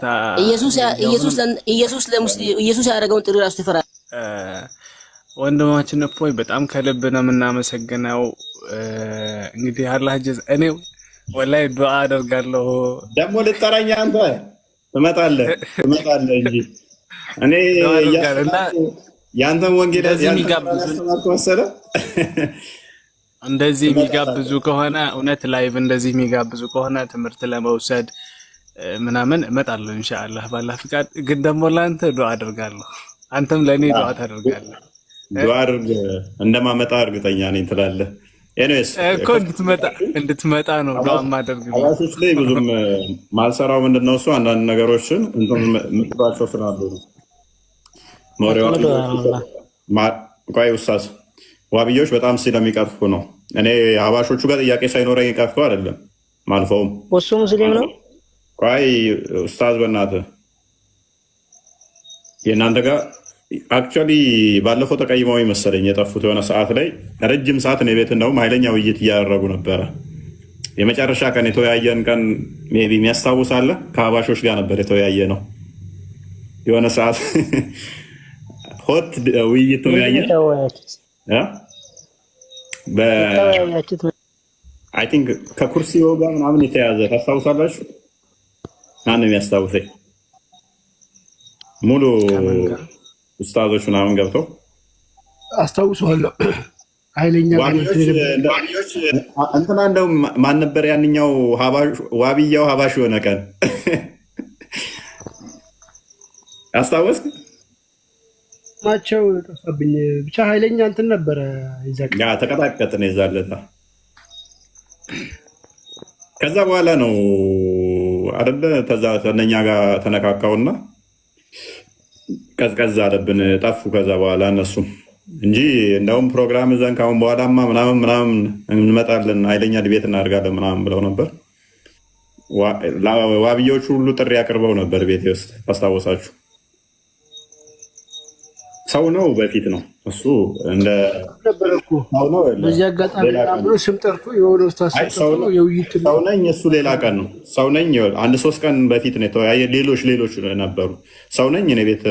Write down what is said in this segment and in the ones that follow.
አንተ ኢየሱስ ያደረገውን ጥሪ ራሱ ትፈራለህ? ወንድማችን እፎይ በጣም ከልብ ነው የምናመሰግነው። እንግዲህ አላህ ጀዛ እኔ ወላሂ ዱዓ አደርጋለሁ። ደግሞ ልጠራኝ አንተ ትመጣለህ እንጂ እኔ ያንተን ወንጌል ያስተማርኩ መሰለህ። እንደዚህ የሚጋብዙ ከሆነ እውነት ላይቭ እንደዚህ የሚጋብዙ ከሆነ ትምህርት ለመውሰድ ምናምን እመጣለሁ ኢንሻአላህ ባላህ ፍቃድ። ግን ደግሞ ለአንተ ዱዓ አደርጋለሁ፣ አንተም ለእኔ ዱዓ ታደርጋለህ። ዱዓ አድርግ እንደማመጣ እርግጠኛ ነኝ ትላለህ። ኤኒዌይስ እኮ እንድትመጣ ነው ዱዓ ማደርግልህ። አዋሾች ላይ ብዙም ማልሰራው ምንድነው እሱ አንዳንድ ነገሮችን ምጥባቸው ስላሉ ነው። ቆይ ኡስታዝ ዋብዮች በጣም ስለሚቀርፉ ነው። እኔ አባሾቹ ጋር ጥያቄ ሳይኖረኝ ቀርቶ አይደለም ማልፈውም። እሱ ሙስሊም ነው። ቆይ ኡስታዝ በእናትህ የእናንተ ጋር አክቹዋሊ ባለፈው ተቀይመው መሰለኝ የጠፉት የሆነ ሰዓት ላይ ረጅም ሰዓት ነው ቤት እንደውም ኃይለኛ ውይይት እያደረጉ ነበረ። የመጨረሻ ቀን የተወያየን ቀን ሜይ ቢ የሚያስታውሳለ ከአባሾች ጋር ነበር የተወያየ ነው የሆነ ሰዓት ሆት ውይይት ተወያየ አይ ቲንክ ከኩርሲው ጋር ምናምን የተያዘ ታስታውሳላችሁ? ማንም የሚያስታውሰኝ ሙሉ ኡስታዞች ምናምን ገብተው አስታውሰዋለሁ። ኃይለኛ እንትና እንደው ማን ነበር ያንኛው ዋብያው ሀባሽ የሆነ ቀን አስታወስክ? ማቸው ጠፋብኝ። ብቻ ኃይለኛ እንትን ነበረ። ይዛቅ ያ ተቀጣቀጥን የዛለታ። ከዛ በኋላ ነው አይደለ ተዛ ተነኛ ጋር ተነካካውና ቀዝቀዝ አለብን ጠፉ። ከዛ በኋላ እነሱ እንጂ እንደውም ፕሮግራም ዘን ካሁን በኋላማ ምናምን እንመጣለን ኃይለኛ ዲቤት እናደርጋለን ምናምን ብለው ነበር። ዋብዮቹ ሁሉ ጥሪ አቅርበው ነበር ቤቴ ውስጥ አስታወሳችሁ? ሰው ነው በፊት ነው እሱ እንደ ነበርኩ ነው። በዚህ አጋጣሚ አብሮ ስም ጠርቶ የሆነ ኡስታዝ ነው የውይይት ሰው ነኝ። እሱ ሌላ ቀን ነው ሰው ነኝ። አንድ 3 ቀን በፊት ነው የተወያየ። ሌሎች ነበሩ። ሰው ነኝ እኔ ቤት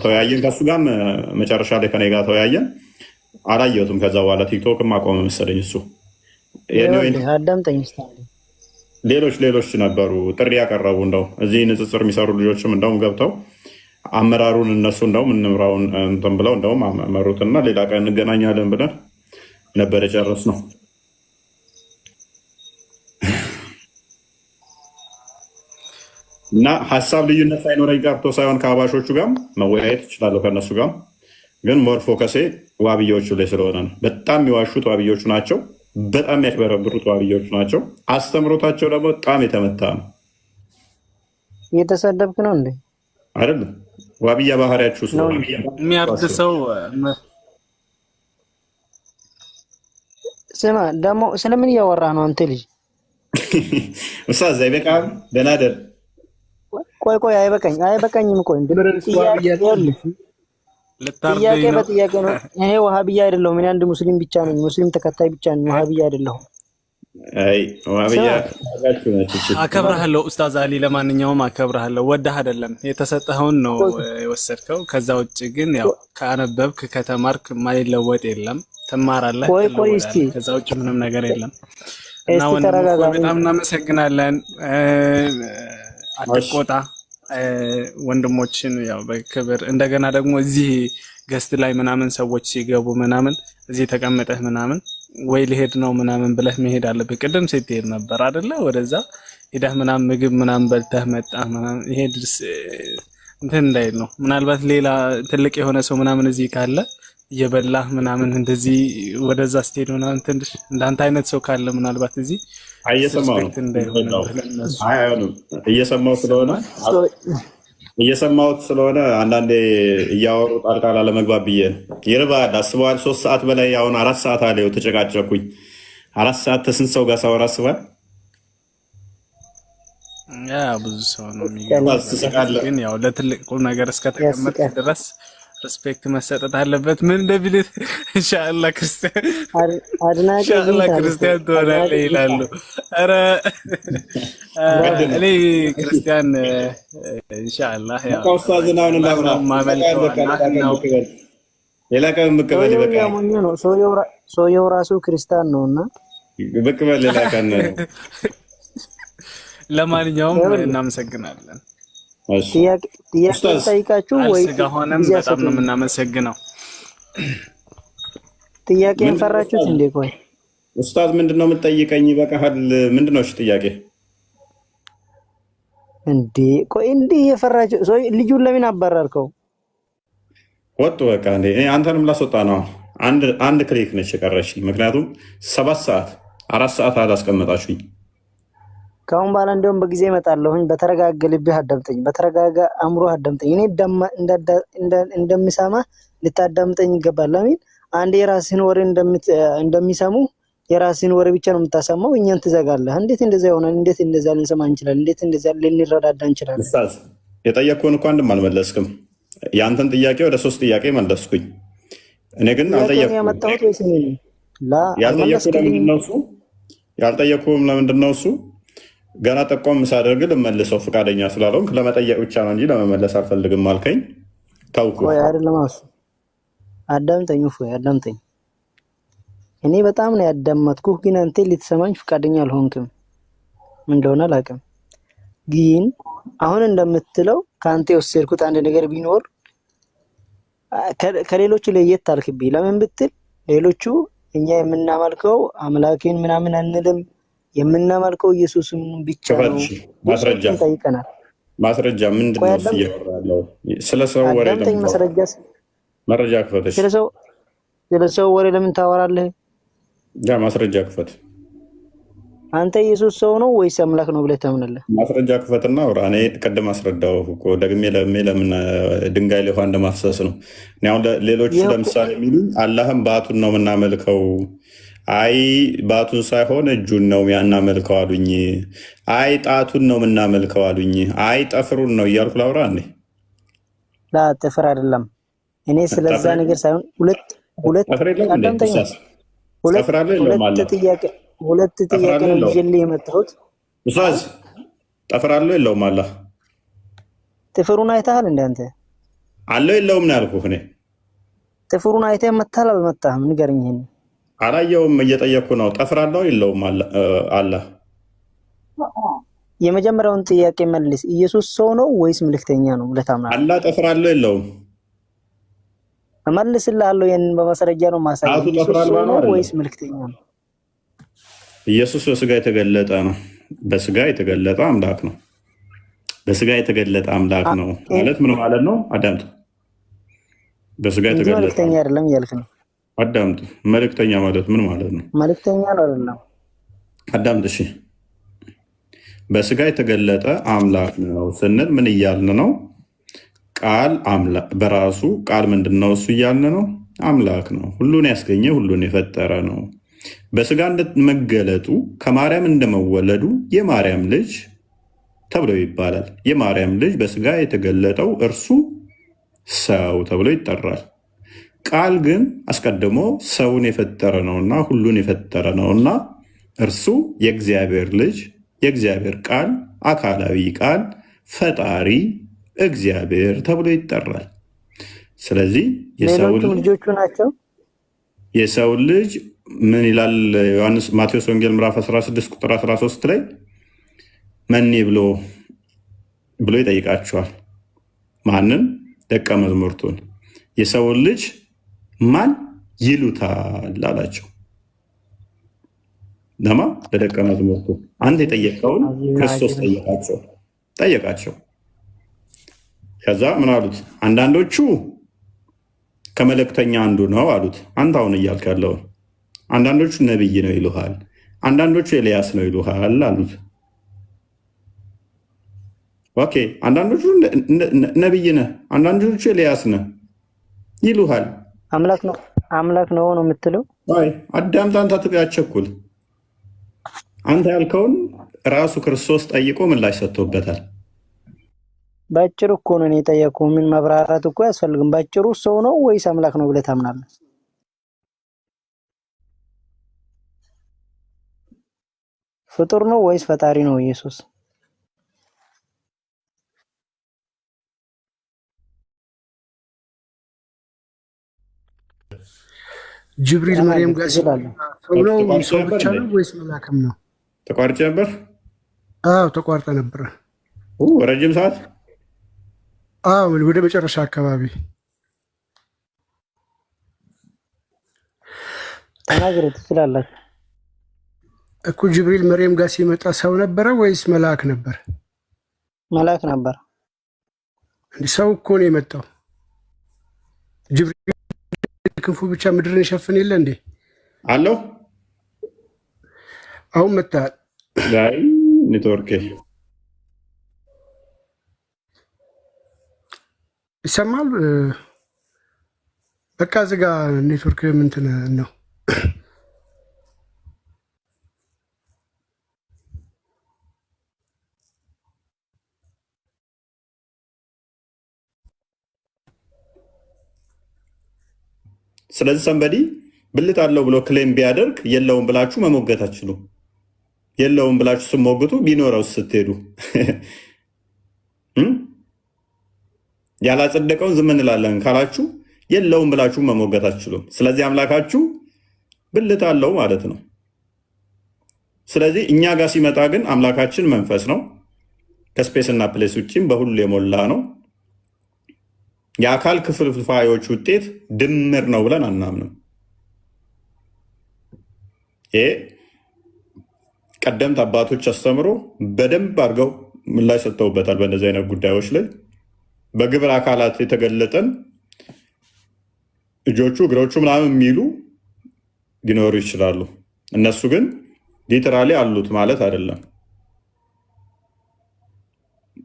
ተወያየን። ከሱ ጋር መጨረሻ ላይ ከኔ ጋር ተወያየን። አላየሁትም። ከዛ በኋላ ቲክቶክም አቆመ መሰለኝ እሱ። አዳምጠኝ። ሌሎች ነበሩ ጥሪ ያቀረቡ እንደው እዚህ ንጽጽር የሚሰሩ ልጆችም እንደውም ገብተው አመራሩን እነሱ እንደውም እንምራውን እንትን ብለው እንደውም አመሩትና ሌላ ቀን እንገናኛለን ብለን ነበር የጨረስነው። እና ሀሳብ ልዩነት ሳይኖረኝ ቀርቶ ሳይሆን ከአባሾቹ ጋር መወያየት እችላለሁ ከእነሱ ጋር። ግን ሞር ፎከሴ ዋብዮቹ ላይ ስለሆነ ነው። በጣም የሚዋሹት ዋብዮቹ ናቸው። በጣም የሚያጭበረብሩት ዋብዮቹ ናቸው። አስተምሮታቸው ደግሞ በጣም የተመታ ነው። እየተሰደብክ ነው እንዴ? አይደለም ዋብያ ባህሪያችሁ የሚያርድ ሰው ስማ። ደግሞ ስለምን እያወራህ ነው አንተ ልጅ? ኡስታዝ አይበቃም? ደህና ደር። ቆይ አይበቃኝም። ቆይ ጥያቄ በጥያቄ ነው። ይሄ ወሃቢያ አይደለሁም። እኔ አንድ ሙስሊም ብቻ ነኝ። ሙስሊም ተከታይ ብቻ ነኝ። ወሃቢያ አይደለሁም። አይ ዋብያ አከብርሃለሁ ኡስታዝ አሊ። ለማንኛውም አከብርሃለሁ። ወደህ አይደለም የተሰጠኸውን ነው የወሰድከው። ከዛ ውጭ ግን ያው ከአነበብክ ከተማርክ ማይለወጥ የለም። ትማራለህ። ከዛ ውጭ ምንም ነገር የለም። እና በጣም እናመሰግናለን። አትቆጣ ወንድሞችን ያው በክብር እንደገና ደግሞ እዚህ ገስት ላይ ምናምን ሰዎች ሲገቡ ምናምን እዚህ ተቀምጠህ ምናምን ወይ ልሄድ ነው ምናምን ብለህ መሄድ አለብህ። ቅድም ስትሄድ ነበር አይደለ? ወደዛ ሄደህ ምናምን ምግብ ምናምን በልተህ መጣህ ምናምን ይሄ ድርስ እንትን እንዳይል ነው። ምናልባት ሌላ ትልቅ የሆነ ሰው ምናምን እዚህ ካለ እየበላህ ምናምን እንደዚህ ወደዛ ስትሄድ ምናምን ትንሽ እንዳንተ አይነት ሰው ካለ ምናልባት እዚህ እየሰማሁት ስለሆነ አንዳንዴ እያወሩ ጣልቃ ላለመግባት ብዬ ነው። ይርባል። አስበዋል 3 ሰዓት በላይ አሁን 4 ሰዓት አለው ተጨቃጨኩኝ። 4 ሰዓት ተስንት ሰው ጋር ሳወራ አስበዋል። ያ ብዙ ሰው ነው የሚገባው። ግን ያው ለትልቅ ቁም ነገር እስከተቀመጥክ ድረስ ሪስፔክት መሰጠት አለበት። ምን እንደሚል ኢንሻአላህ ክርስቲያን አድናቂ ኢንሻአላህ ክርስቲያን ትሆናለህ ይላሉ። ኧረ እኔ ክርስቲያን ኢንሻአላህ ያው ኡስታዝናውን ሌላ ቀን ብቅ በል ይበቃል። ሰውየው ራሱ ክርስቲያን ነውና ብቅ በል ሌላ ቀን። ለማንኛውም እናመሰግናለን። ጥያቄ ጠይቃችሁ ወይ ስለሆነም በጣም ነው የምናመሰግነው። ጥያቄን ፈራችሁት እንዴ? ቆይ ኡስታዝ ምንድነው የምትጠይቀኝ? ይበቃሃል። ምንድነው እሺ ጥያቄ እንዴ? ቆይ እንዴ የፈራችሁ ሰው ልጁን ለምን አባረርከው? ወጡ በቃ እንዴ አንተንም ላስወጣ ነው። አንድ ክሊክ ነች የቀረችኝ። ምክንያቱም 7 ሰዓት 4 ሰዓት አላስቀመጣችሁኝ። ካሁን በኋላ እንደውም በጊዜ እመጣለሁኝ። በተረጋጋ ልብህ አዳምጠኝ፣ በተረጋጋ አእምሮ አዳምጠኝ። እኔ እንደምሰማ ልታዳምጠኝ ይገባል። ለምን አንዴ የራስህን ወሬ እንደሚሰሙ የራስህን ወሬ ብቻ ነው የምታሰማው፣ እኛን ትዘጋለህ። እንዴት እንደዛ ይሆናል? እንዴት እንደዛ ልንሰማ እንችላለን? እንዴት እንደዛ ልንረዳዳ እንችላለን? ኡስታዝ የጠየቅኩህን እኮ አንድም አልመለስክም። የአንተን ጥያቄ ወደ 3 ጥያቄ መለስኩኝ። እኔ ግን አልጠየቅኩም። ያመጣሁት ወይስ እኔ ነኝ? ያልጠየቅኩህም ለምንድን ነው? እሱ ገና ጠቆም ሳደርግ ልመልሰው ፈቃደኛ ስላልሆንክ ለመጠየቅ ብቻ ነው እንጂ ለመመለስ አልፈልግም አልከኝ። ታውቁ ወይ አይደለም? አዳምጠኝ፣ ወይ አዳምጠኝ። እኔ በጣም ነው ያዳመጥኩህ፣ ግን አንተ ልትሰማኝ ፈቃደኛ አልሆንክም። ምን እንደሆነ አላውቅም። ግን አሁን እንደምትለው ከአንተ የወሰድኩት አንድ ነገር ቢኖር ከሌሎቹ ለየት አልክብኝ። ለምን ብትል ሌሎቹ እኛ የምናመልከው አምላኬን ምናምን አንልም፣ የምናመልከው ኢየሱስን ብቻ ነው። ማስረጃ ጠይቀናል። ማስረጃ ምንድን ነው እያወራለሁ? ስለ ሰው ወሬ መረጃ ክፈት። ስለ ሰው ወሬ ለምን ታወራለህ? ማስረጃ ክፈት። አንተ ኢየሱስ ሰው ነው ወይስ አምላክ ነው ብለህ ታምናለህ? ማስረጃ ክፈትና አውራ። እኔ ቅድም አስረዳው እኮ ደግሜ ለምን ድንጋይ ላይ ውሃ እንደማፍሰስ ነው። አሁን ሌሎች ለምሳሌ የሚሉኝ አላህም ባቱን ነው የምናመልከው። አይ ባቱን ሳይሆን እጁን ነው ያናመልከው አሉኝ። አይ ጣቱን ነው የምናመልከው አሉኝ። አይ ጠፍሩን ነው እያልኩ ላውራ እንዴ? ላ ጠፍር አይደለም። እኔ ስለዛ ነገር ሳይሆን ሁለት ጥያቄ ነው ይዤልህ የመጣሁት። ኡስታዝ ጠፍር አለው የለውም? አላህ ጥፍሩን አይተሃል እንደ አንተ? አለው የለውም ነው ያልኩህ። እኔ ጥፍሩን አይተህ መታል አልመታህም? ንገረኝ። ይሄን አላየውም፣ እየጠየቅኩ ነው። ጠፍር አለው የለውም? አላህ የመጀመሪያውን ጥያቄ መልስ። ኢየሱስ ሰው ነው ወይስ መልእክተኛ ነው ብለህ ታምናለህ? አላህ ጠፍር አለው የለውም? እመልስልሃለሁ። ይሄንን በማስረጃ ነው ማሳየው። ኢየሱስ ሰው ነው ወይስ መልእክተኛ ነው? ኢየሱስ በስጋ የተገለጠ ነው። በስጋ የተገለጠ አምላክ ነው። በስጋ የተገለጠ አምላክ ነው ማለት ምን ማለት ነው? አዳምጡ። በስጋ የተገለጠ መልእክተኛ አይደለም እያልክ ነው። አዳምጡ። መልእክተኛ ማለት ምን ማለት ነው? መልእክተኛ ነው አይደለም? አዳምጥ እሺ። በስጋ የተገለጠ አምላክ ነው ስንል ምን እያልን ነው? ቃል በራሱ ቃል ምንድን ነው? እሱ እያልን ነው አምላክ ነው። ሁሉን ያስገኘ ሁሉን የፈጠረ ነው። በስጋ እንደመገለጡ ከማርያም እንደመወለዱ የማርያም ልጅ ተብሎ ይባላል። የማርያም ልጅ በስጋ የተገለጠው እርሱ ሰው ተብሎ ይጠራል። ቃል ግን አስቀድሞ ሰውን የፈጠረ ነውና ሁሉን የፈጠረ ነውና እርሱ የእግዚአብሔር ልጅ፣ የእግዚአብሔር ቃል፣ አካላዊ ቃል፣ ፈጣሪ እግዚአብሔር ተብሎ ይጠራል። ስለዚህ ልጆቹ ናቸው። የሰው ልጅ ምን ይላል? ማቴዎስ ወንጌል ምዕራፍ 16 ቁጥር 13 ላይ መኔ ብሎ ይጠይቃቸዋል። ማንን? ደቀ መዝሙርቱን። የሰውን ልጅ ማን ይሉታል አላቸው። ለማ? ለደቀ መዝሙርቱ። አንተ የጠየቀውን ክርስቶስ ጠየቃቸው። ከዛ ምን አሉት? አንዳንዶቹ ከመልእክተኛ አንዱ ነው አሉት። አንተ አሁን እያልክ ያለውን። አንዳንዶቹ ነቢይ ነው ይሉሃል፣ አንዳንዶቹ ኤልያስ ነው ይሉሃል አሉት። ኦኬ፣ አንዳንዶቹ ነቢይ ነህ፣ አንዳንዶቹ ኤልያስ ነህ ይሉሃል። አምላክ ነው የምትለው? አይ አዳምጥ፣ አንተ አትቸኩል። አንተ ያልከውን ራሱ ክርስቶስ ጠይቆ ምላሽ ሰጥቶበታል። ባጭሩ እኮ ነው የጠየኩህ። ምን መብራራት እኮ አያስፈልግም። ባጭሩ ሰው ነው ወይስ አምላክ ነው ብለህ ታምናለህ? ፍጡር ነው ወይስ ፈጣሪ ነው ኢየሱስ? ጅብሪል መርየም ጋር ሰው ነው ሰው ብቻ ነው ወይስ መላክም ነው? ተቋርጬ ነበር። አዎ ተቋርጠ ነበር። ረጅም ሰዓት። አዎ ወደ መጨረሻ አካባቢ ተናገሩ ትችላለህ እኮ። ጅብሪል መርየም ጋር ሲመጣ ሰው ነበረ ወይስ መልአክ ነበር? መልአክ ነበር። እንዲህ ሰው እኮ ነው የመጣው። ጅብሪል ክንፉ ብቻ ምድርን ይሸፍን የለ እንዴ? አለው። አሁን መጣል ላይ ኔትወርክ ይሰማል። በቃ እዚህ ጋ ኔትወርክ ምንትን ነው። ስለዚህ ሰንበዲ ብልት አለው ብሎ ክሌም ቢያደርግ የለውም ብላችሁ መሞገት አትችሉም። የለውም ብላችሁ ስሞግቱ ቢኖረው ስትሄዱ ያላጸደቀውን ዝም እንላለን ካላችሁ የለውም ብላችሁ መሞገት አትችሉም። ስለዚህ አምላካችሁ ብልት አለው ማለት ነው። ስለዚህ እኛ ጋር ሲመጣ ግን አምላካችን መንፈስ ነው። ከስፔስ እና ፕሌስ ውጭም በሁሉ የሞላ ነው። የአካል ክፍልፋዮች ውጤት ድምር ነው ብለን አናምንም። ይሄ ቀደምት አባቶች አስተምሮ በደንብ አድርገው ምላሽ ሰጥተውበታል። በእነዚህ አይነት ጉዳዮች ላይ በግብር አካላት የተገለጠን እጆቹ፣ እግሮቹ ምናምን የሚሉ ሊኖሩ ይችላሉ። እነሱ ግን ሊትራሊ አሉት ማለት አይደለም።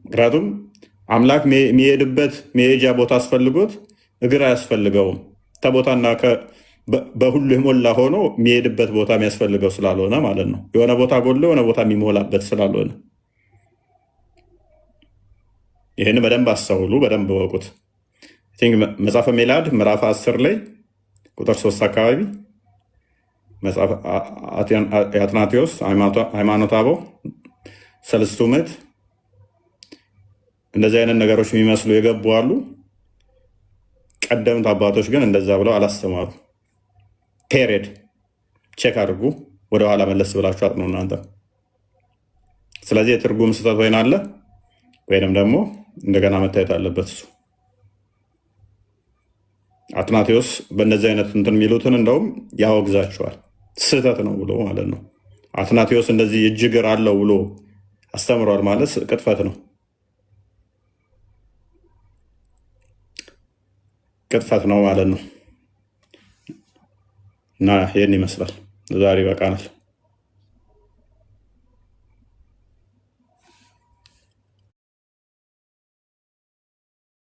ምክንያቱም አምላክ የሚሄድበት መሄጃ ቦታ አስፈልጎት እግር አያስፈልገውም። ተቦታና በሁሉ የሞላ ሆኖ የሚሄድበት ቦታ የሚያስፈልገው ስላልሆነ ማለት ነው። የሆነ ቦታ ጎሎ የሆነ ቦታ የሚሞላበት ስላልሆነ ይህን በደንብ አስተውሉ፣ በደንብ ወቁት። መጽሐፈ ሜላድ ምዕራፍ 10 ላይ ቁጥር 3 አካባቢ መጽሐፈ አትናቴዎስ ሃይማኖተ አበው ሰለስቱ ምዕት እንደዚህ አይነት ነገሮች የሚመስሉ የገቡ አሉ። ቀደምት አባቶች ግን እንደዛ ብለው አላስተማሩ። ፔሬድ ቼክ አድርጉ፣ ወደኋላ መለስ ብላችሁ አጥኑ እናንተ። ስለዚህ የትርጉም ስህተት ወይን አለ ወይንም ደግሞ እንደገና መታየት አለበት። እሱ አትናቴዎስ በእነዚህ አይነት እንትን የሚሉትን እንደውም ያወግዛቸዋል። ስህተት ነው ብሎ ማለት ነው። አትናቴዎስ እንደዚህ እጅ እግር አለው ብሎ አስተምሯል ማለት ቅጥፈት ነው። ቅጥፈት ነው ማለት ነው። እና ይህን ይመስላል። ዛሬ በቃናል።